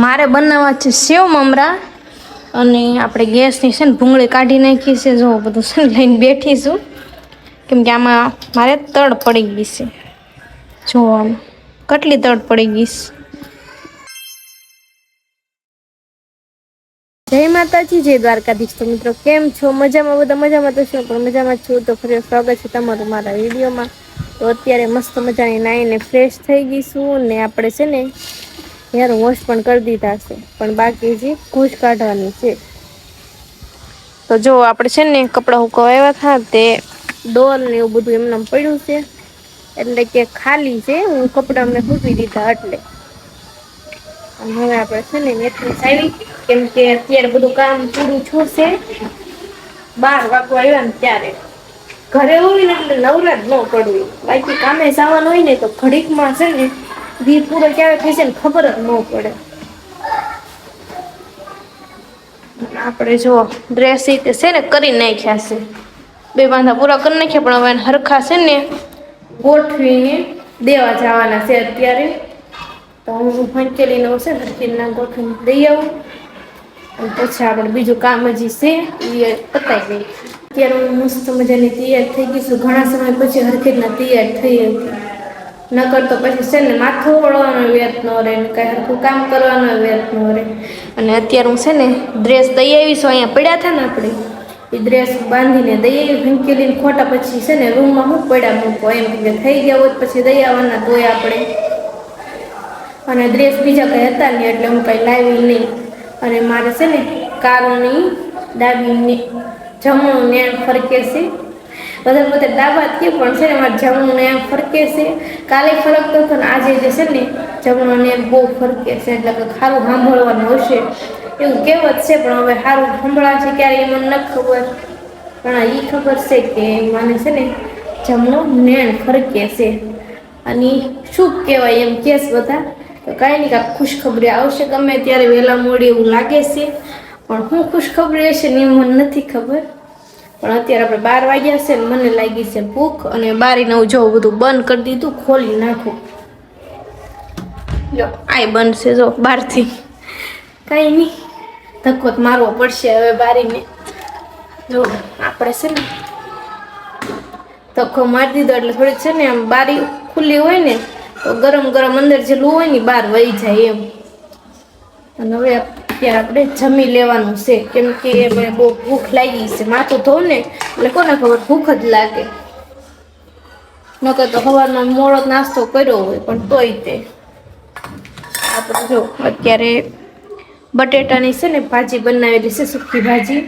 મારે બનાવવા છે સેવ મમરા અને આપણે ગેસની છે ને ભૂંગળી કાઢી નાખી છે. જો બધું છે ને લઈને બેઠીશું કેમ કે આમાં મારે તડ પડી ગઈ છે. જો આમ કેટલી તડ પડી ગઈ છે. જય માતાજી, જય દ્વારકાધીશ. તો મિત્રો કેમ છો? મજામાં? બધા મજામાં તો શું પણ મજામાં છું. તો ફરી સ્વાગત છે તમારું મારા વિડીયોમાં. તો અત્યારે મસ્ત મજાની નાઈને ફ્રેશ થઈ ગઈશું ને આપણે છે ને હેર વોશ પણ કરી દીધા છે, પણ બાકી જે ભૂંજ કાઢવાની છે. તો જો આપણે છે ને કપડા હુકવવા આવ્યા હતા તે ડોલ ને એવું બધું એમને પડ્યું છે, એટલે કે ખાલી છે. હું કપડા અમને સૂકવી દીધા એટલે હવે આપણે છે ને મેટ્રેસ આવી કેમ કે અત્યારે બધું કામ પૂરું છૂટશે 12 વાગવા આવ્યા ને ત્યારે. ઘરે હોય ને એટલે નવરા જ ન પડવી, બાકી કામે જવાનું હોય ને તો ઘડીકમાં છે ને દી પૂરો ક્યારે થઈ છે ને ખબર જ ન પડે. આપણે જો ડ્રેસ છે ને કરી નાખ્યા છે, 2 બાંધા પૂરા કરી નાખ્યા, પણ હવે હરખા છે ને ગોઠવીને દેવા જવાના છે. અત્યારે તો હું હંકેલીને હશે ને ગોઠવીને દઈ આવું અને પછી આપણે બીજું કામ હજી છે એ પતાવી દઈએ. અત્યારે હું મસ્ત મજાની તૈયાર થઈ ગઈ છું. ઘણા સમય પછી હરખી રીતના તૈયાર થઈ હતી, નકર તો પછી છે ને માથું ઓળવાનો વેત ન રહે ને કઈ હરખું કામ કરવાનો વેત ન રહે. અને અત્યારે હું છે ને ડ્રેસ દઈ આવીશું, અહીંયા પડ્યા હતા ને આપણે એ ડ્રેસ બાંધીને દઈ આવી હંકેલીને. ખોટા પછી છે ને રૂમમાં હું પડ્યા મૂકો એમ કે થઈ ગયા હોત પછી દઈ આવવાના તોય આપણે. અને ડ્રેસ બીજા કઈ હતા નહીં એટલે હું કઈ લાવી નહીં. અને મારે છે ને કારોની ડાબીની જમણું નેણ ફરકે છે. બધા ડાબા કે પણ છે ને મારે જમણું નેણ ફરકે છે. કાલે ફરકતો હતો ને આજે જે છે ને જમણું નેણ બહુ ફરકે છે, એટલે કે ખારું સાંભળવાનું હશે એવું કહેવત છે. પણ હવે સારું સંભળાશે ક્યારે એ મને નથી ખબર, પણ એ ખબર છે કે મને છે ને જમણું નેણ ફરકે છે. અને શું કહેવાય એમ કેસ બધા તો કાંઈ નહીં, કાંઈક ખુશખબરી આવશે ગમે ત્યારે વહેલા મોડી એવું લાગે છે. પણ શું ખુશખબરી હશે ને એ મને નથી ખબર. પણ અત્યારે આપણે 12 વાગ્યા છે ને મને લાગી છે ભૂખ, અને બારીને હું જોઉં બધું બંધ કરી દીધું, ખોલી નાખું. જો આય બંધ છે જો બહારથી, કાંઈ નહીં ધક્કો મારવો પડશે હવે બારીને. જો આપણે છે ને ધક્કો મારી દીધો એટલે થોડીક છે ને આમ બારી ખુલ્લી હોય ને તો ગરમ ગરમ અંદર જેટલું હોય ને બહાર વહી જાય એમ. અને હવે અત્યારે આપણે જમી લેવાનું છે કેમ કે મને બહુ ભૂખ લાગી છે. માથું ધોઉં ને એટલે કોને ખબર ભૂખ જ લાગે, નકર તો સવારમાં મોડો નાસ્તો કર્યો હોય પણ તોય તે. આપણે જો અત્યારે બટેટાની છે ને ભાજી બનાવેલી છે, સૂકી ભાજી,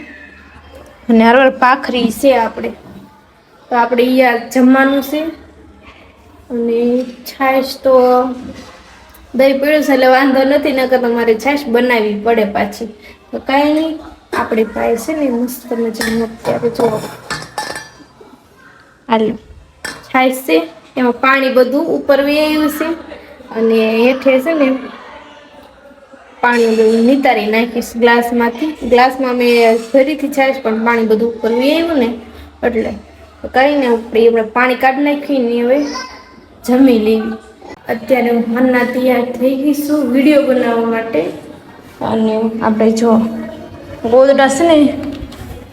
અને હરવાર ભાખરી છે આપણે. તો આપણે યાર જમવાનું છે. અને છાશ તો દહીં પીળું છે એટલે વાંધો નથી, નકર તમારે છાશ બનાવવી પડે પાછી. તો કાંઈ નહીં, આપણી પાસે છે ને મસ્ત મજાનું અત્યારે જો હાલો છાશ છે, એમાં પાણી બધું ઉપર વહી આવ્યું છે, અને હેઠે છે ને પાણી બધું નિતારી નાખીશ ગ્લાસમાંથી. ગ્લાસમાં મેં ભરીથી છાશ પણ પાણી બધું ઉપર વહી આવ્યું ને એટલે કંઈ ને આપણે પાણી કાઢી નાખીને હવે જમી લેવી. અત્યારે હું મનના તૈયાર થઈ ગઈ છું વિડીયો બનાવવા માટે. અને આપણે જો ગોદડા છે ને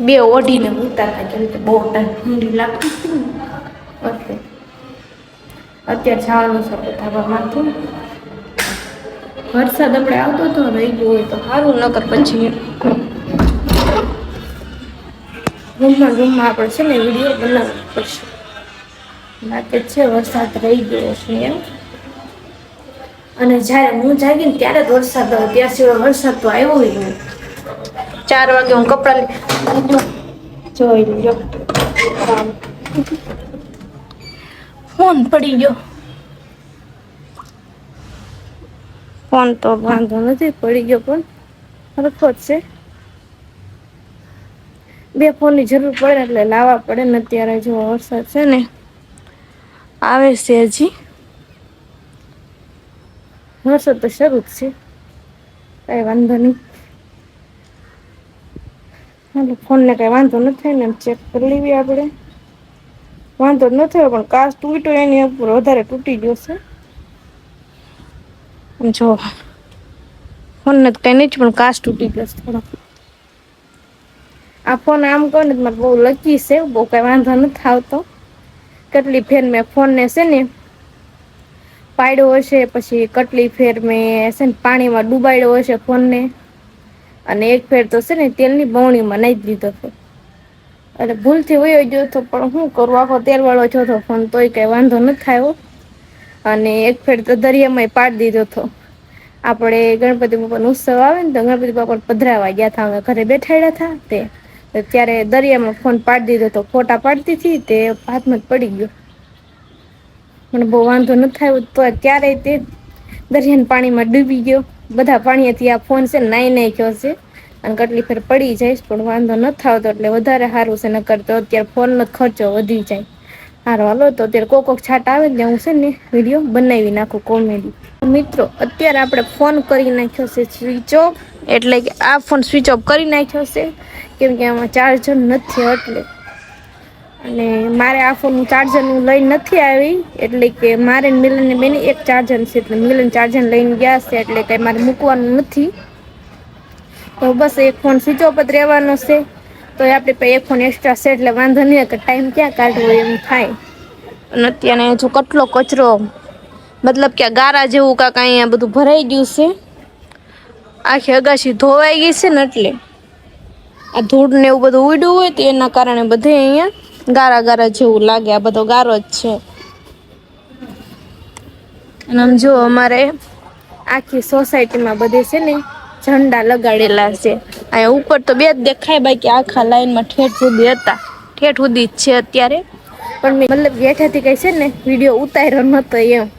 2 ઓઢીને મૂકતા હતા કેમ કે બહુ ઠંડી લાગતી હતી ને એટલે. અત્યારે જવાનું છે ધાબામાંથી. વરસાદ આપણે આવતો હતો, રહી ગયો હોય તો સારું, નકર પછી રૂમમાં આપણે છે ને વિડીયો બનાવવો પડશે. બાકી છે વરસાદ રહી ગયો છે એમ. અને જ્યારે હું જાગી ને ત્યારે જ વરસાદ આવ્યો, ત્યાં સિવાય વરસાદ તો આવ્યો નહીં. 4 વાગે હું કપડાં જોઈ લો ફોન પડી ગયો. ફોન તો વાંધો નથી પડી ગયો પણ હરખો જ છે. 2 ફોનની જરૂર પડે એટલે લાવવા પડે ને. અત્યારે જો વરસાદ છે ને આવે છે, હજી વરસાદ તો શરૂ જ છે, કાંઈ વાંધો નહીં. ફોનને કાંઈ વાંધો નથી થાય ને એમ ચેક કરી લેવી આપણે. વાંધો જ ન થયો પણ કાચ તૂટ્યો એની ઉપર વધારે તૂટી ગયો છે જો. ફોન ને કઈ નહીં પણ કાચ તૂટી ગયો થોડો. આ ફોન આમ કહો ને મારે બહુ લકી છે, બહુ કઈ વાંધો નથી આવતો. કેટલી ફેર મેં ફોન ને છે ને પાડ્યો હશે, પછી કેટલી ફેર મેં છે ને પાણીમાં ડુબાડ્યો હશે ફોન ને, અને એક ફેર તો છે ને તેલની બવણીમાં નાખી દીધો હતો. એટલે ભૂલથી વયો ગયો હતો, પણ શું કરું, આખો તેલ વાળો જો હતો ફોન, તોય કઈ વાંધો નથી આવ્યો. અને એક ફેર તો દરિયામાં પાડી દીધો હતો. આપણે ગણપતિ બાપાનો ઉત્સવ આવે ને તો ગણપતિ બાપા પધરાવા ગયા હતા, અમે ઘરે બેઠાડ્યા હતા ત્યારે દરિયામાં ફોન પાડી દીધો હતો. ફોટા પાડતી હતી તે હાથમાં જ પડી ગયો. મને બહુ વાંધો ન થાય તો ત્યારે તે દરિયાના પાણીમાં ડૂબી ગયો. બધા પાણીથી આ ફોન છે નાઈ નાખ્યો છે, અને કેટલી ફેર પડી જાય પણ વાંધો ન આવતો, એટલે વધારે સારું છે. ન કરતો અત્યારે ફોનનો ખર્ચો વધી જાય. હારો હાલો તો અત્યારે કોક છાટ આવે એટલે હું છે ને વિડીયો બનાવી નાખું કોમેડી. મિત્રો અત્યારે આપણે ફોન કરી નાખ્યો છે સ્વિચ ઓફ, એટલે કે આ ફોન સ્વિચ ઓફ કરી નાખ્યો છે, કેમ કે આમાં ચાર્જર નથી એટલે. અને મારે આ ફોન ચાર્જર નું લઈ નથી આવી, એટલે કે મારે મિલન બેન એક ચાર્જર છે, એટલે મિલન ચાર્જર લઈને ગયા છે, એટલે કઈ મારે મૂકવાનું નથી. તો બસ એક ફોન સ્વિચ ઓફ જ રહેવાનો છે. તો આપણે પછી એક ફોન એક્સ્ટ્રા છે, એટલે વાંધો નહીં કે ટાઈમ ક્યાં કાઢવો એમ થાય. અને અત્યારે જો કેટલો કચરો, મતલબ કે ગારા જેવું કાંક અહીંયા બધું ભરાઈ ગયું છે. આખી અગાશી ધોવાઈ ગઈ છે ને, એટલે આ ધૂળ ને એવું બધું ઉડ્યું હોય તો એના કારણે બધે અહીંયા ગારા ગારા જેવું લાગે. આ બધો ગારો જ છે. અને આમ જો અમારે આખી સોસાયટીમાં બધે છે ને ઝંડા લગાડેલા છે. અહીંયા ઉપર તો બે જ દેખાય, બાકી આખા લાઈનમાં ઠેઠ સુધી હતા, ઠેઠ સુધી જ છે અત્યારે. પણ મેં મતલબ બેઠાથી કઈ છે ને વિડીયો ઉતાર્યો નતો એમ.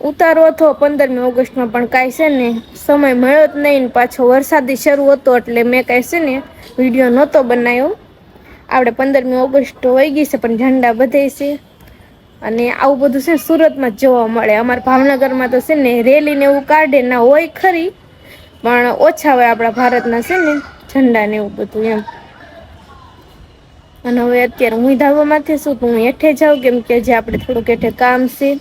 ઉતારો હતો 15મી ઓગસ્ટમાં, પણ કાંઈ છે ને સમય મળ્યો જ નહીં. પાછો વરસાદી શરૂ હતો એટલે મેં કાંઈ છે ને વિડીયો નહોતો બનાવ્યો. આપણે 15મી ઓગસ્ટ વહી ગઈ છે, પણ ઝંડા બધે છે. અને આવું બધું છે સુરતમાં જોવા મળે. અમારા ભાવનગરમાં તો છે ને રેલી ને એવું કાઢે ના હોય ખરી, પણ ઓછા હોય આપણા ભારતના છે ને ઝંડા ને એવું બધું એમ. અને હવે અત્યારે હું ધાબામાંથી શું હું હેઠે જાઉં, કેમ કે જે આપણે થોડુંક હેઠે કામ છે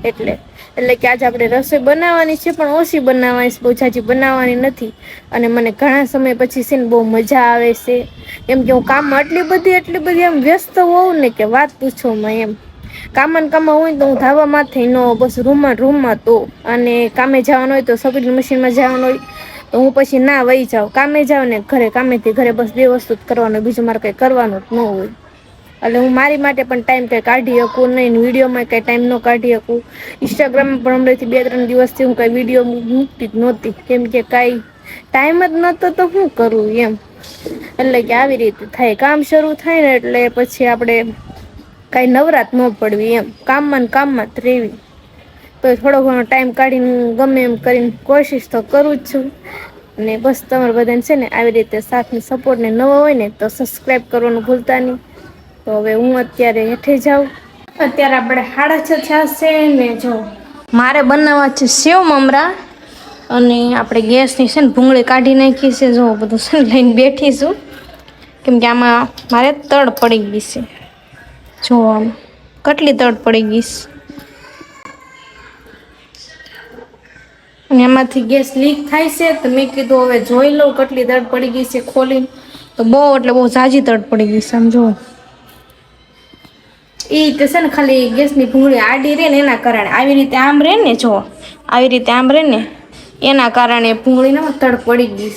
એટલે કે આજે આપણે રસોઈ બનાવવાની છે, પણ ઓછી બનાવવાની છે, બહુ જાજી બનાવવાની નથી. અને મને ઘણા સમય પછી છે ને બહુ મજા આવે છે, કેમ કે હું કામમાં એટલી બધી આમ વ્યસ્ત હોઉં ને કે વાત પૂછો માં એમ. કામમાં હોય તો હું ધાબામાંથી ન, બસ રૂમમાં તો, અને કામે જવાનું હોય તો સગડી મશીનમાં જવાનું હોય તો હું પછી ના વહી જાઉં. કામે જાઉં ને ઘરે, કામેથી ઘરે, બસ બે વસ્તુ જ કરવાનું, બીજું મારે કંઈ કરવાનું જ ન હોય. એટલે હું મારી માટે પણ ટાઈમ કંઈ કાઢી શકું નહીં, વિડીયોમાં કંઈ ટાઈમ ન કાઢી શકું. ઇન્સ્ટાગ્રામમાં પણ હમણાંથી 2-3 દિવસથી હું કંઈ વિડીયો મૂકતી જ નહોતી, કેમ કે કાંઈ ટાઈમ જ નહોતો તો શું કરું એમ. એટલે કે આવી રીતે થાય, કામ શરૂ થાય ને એટલે પછી આપણે કાંઈ નવરાત ન પડવી એમ, કામમાં જ રહેવી. તો થોડો ઘણો ટાઈમ કાઢીને ગમે એમ કરીને કોશિશ તો કરું જ છું. અને બસ તમારે બધાને છે ને આવી રીતે સાથની સપોર્ટને નવો હોય ને તો સબસ્ક્રાઈબ કરવાનું ભૂલતા નહીં. તો હવે હું અત્યારે હેઠે જાઉં. અત્યારે આપણે 6:30 છે ને જો મારે બનાવવા છે સેવ મમરા, અને આપણે ગેસની છે ને ભૂંગળી કાઢી નાખી છે. જો બધું છે ને લઈને બેઠીશું, કેમ કે આમાં મારે તડ પડી ગઈ છે. જો આમ કેટલી તડ પડી ગઈ છે, અને એમાંથી ગેસ લીક થાય છે. તો મેં કીધું હવે જોઈ લઉં કેટલી તડ પડી ગઈ છે ખોલીને. તો બહુ એટલે બહુ ઝાઝી તડ પડી ગઈ છે. સમજો એ તો છે ને ખાલી ગેસની ભૂંગળી આડી રહે ને એના કારણે, આવી રીતે આમ રહે ને, જો આવી રીતે આમ રહે ને એના કારણે ભૂંગળીને તડ પડી ગઈ.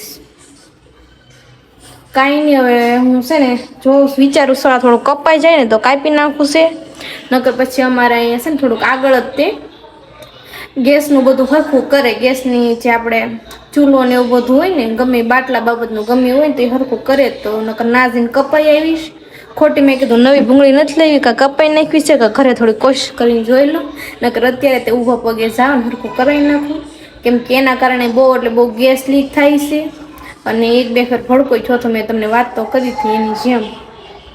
કાંઈ નહીં, હવે હું છે ને જો વિચારું થોડું કપાઈ જાય ને તો કાપી નાખું છે, નકર પછી અમારે અહીંયા છે ને થોડુંક આગળ જ તે ગેસનું બધું હરખું કરે. ગેસની જે આપણે ચૂલો ને એવું બધું હોય ને, ગમે બાટલા બાબતનું ગમે હોય ને તો એ હરખું કરે. તો નકર નાજીને કપાઈ આવીશ ખોટી. મેં કીધું નવી ભૂંગળી નથી લેવી, કાં કપાઈ નાખવી છે, કે ઘરે થોડી કોશિશ કરીને જોઈ લો. નકર અત્યારે તે ઊભા પગે જાવ ને હરખું કરાવી નાખું, કેમ કે એના કારણે બહુ ગેસ લીક થાય છે. અને 1-2 ફેર ભડકો છો તો મેં તમને વાત તો કરી હતી એની જેમ.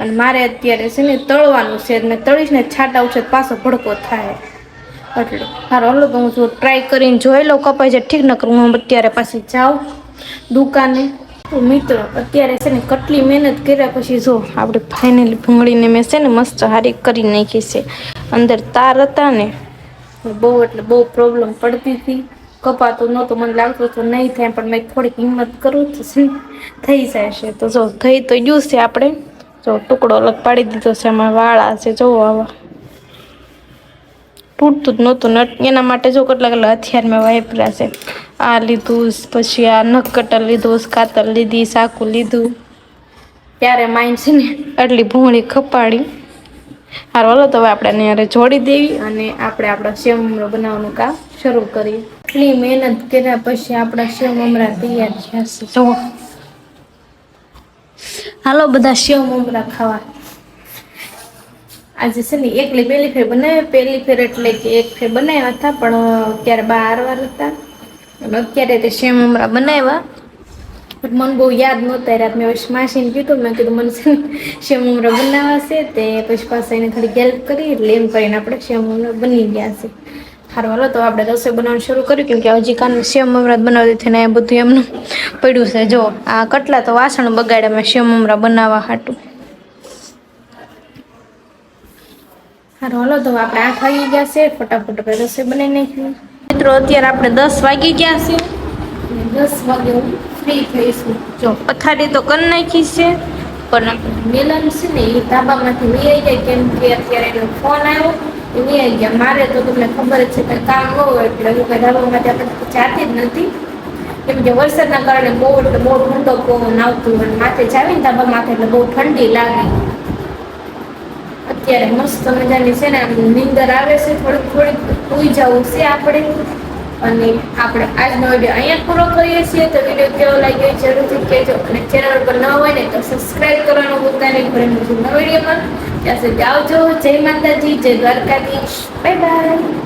અને મારે અત્યારે છે ને તળવાનું છે, મેં તળીશ ને છાંટા ઉછે પાછો ભડકો થાય. એટલે સારું હાલો તો હું જો ટ્રાય કરીને જોઈ લઉં કપાઈ જાય ઠીક, ન કરું હું અત્યારે પાછી જાઉં દુકાને. તો મિત્રો અત્યારે છે ને કેટલી મહેનત કર્યા પછી જો આપણે ફાઇનલી ભૂંગળીને મેં છે ને મસ્ત હારી કરી નાખી છે. અંદર તાર હતા ને બહુ એટલે બહુ પ્રોબ્લેમ પડતી હતી, કપાતું નહોતું, મને લાગતું તો નહીં થાય, પણ મેં થોડીક હિંમત કરું તો થઈ જાય છે. તો જો થઈ તો ગયું છે. આપણે જો ટુકડો અલગ પાડી દીધો છે, એમાં વાળા છે જોવો આવા, તૂટતું જ નહોતું ને એના માટે જો કેટલા કેટલા હથિયાર મેં વાપર્યા છે. આ લીધું, પછી આ નખ કટર લીધું, કાતર લીધી, સાકુ લીધું, ત્યારે માઇન છે ને આટલી ભૂંગળી ખપાડી. હારું હાલો તો હવે આપણે એને જોડી દેવી અને આપણે આપણા સેવ મમરા બનાવવાનું કામ શરૂ કરીએ. એટલી મહેનત કર્યા પછી આપણા સેવ મમરા તૈયાર થયા છે. જો હાલો બધા સેવ મમરા ખાવા. આજે છે ને એકલી પહેલી ફેર બનાવ્યા, પહેલી ફેર એટલે કે એક ફેર બનાવ્યા હતા, પણ ત્યારે બાર હતા અને અત્યારે તે સેવ મમરા બનાવ્યા. મને બહુ યાદ નહોતા રાત, મેં પછી માસીને કીધું, મેં કીધું મને છે ને સેવ મમરા બનાવવા છે, તે પછી પાછા એને થોડીક હેલ્પ કરી, એટલે એમ કરીને આપણે સેવ મમરા બની ગયા છે. સારું હાલો તો આપણે રસોઈ બનાવવાનું શરૂ કર્યું, કેમ કે હજી કાન સેવ મમરા બનાવતી હતી ને એ બધું એમનું પડ્યું છે. જો આ કેટલા તો વાસણ બગાડ્યા મેં સેવ મમરા બનાવવા હાટું. સારું હાલો તો આપણે 8 વાગી ગયા છે, ફટાફટ આપણે રસોઈ બનાવી નાખીએ. મિત્રો અત્યારે આપણે 10 વાગી ગયા છે, 10 વાગે હું ફ્રી થઈશું. જો પથારી તો કરી નાખી છે, પણ મિલન છે ને એ ધાબામાંથી લઈ આવી જાય, કેમ કે અત્યારે એનો ફોન આવ્યો એ લઈ આવી ગયા. મારે તો તમને ખબર જ છે કે કામ ન હોય એટલે હું કઈ ધાબામાંથી આપણે જાતી જ નથી, કેમ કે વરસાદના કારણે બહુ ઠંડો પવન આવતું હોય, માથે જાવીને ધાબા માથે એટલે બહુ ઠંડી લાગે. અત્યારે મસ્ત મજાની છે ને નીંદર આવે છે, થોડીક ઉઈ જવું છે આપણે. અને આપણે આજનો વિડીયો અહીંયા પૂરો કરીએ છીએ. તો વિડીયો કેવો લાગ્યો જરૂરથી કહેજો, અને ચેનલ પર ન હોય ને તો સબસ્ક્રાઈબ કરવાનું ભૂલતા નહીં. ફરી મળીશું નવા વિડીયોમાં. ત્યાં સુધી આવજો. જય માતાજી, જય દ્વારકાધીશ, બાય બાય.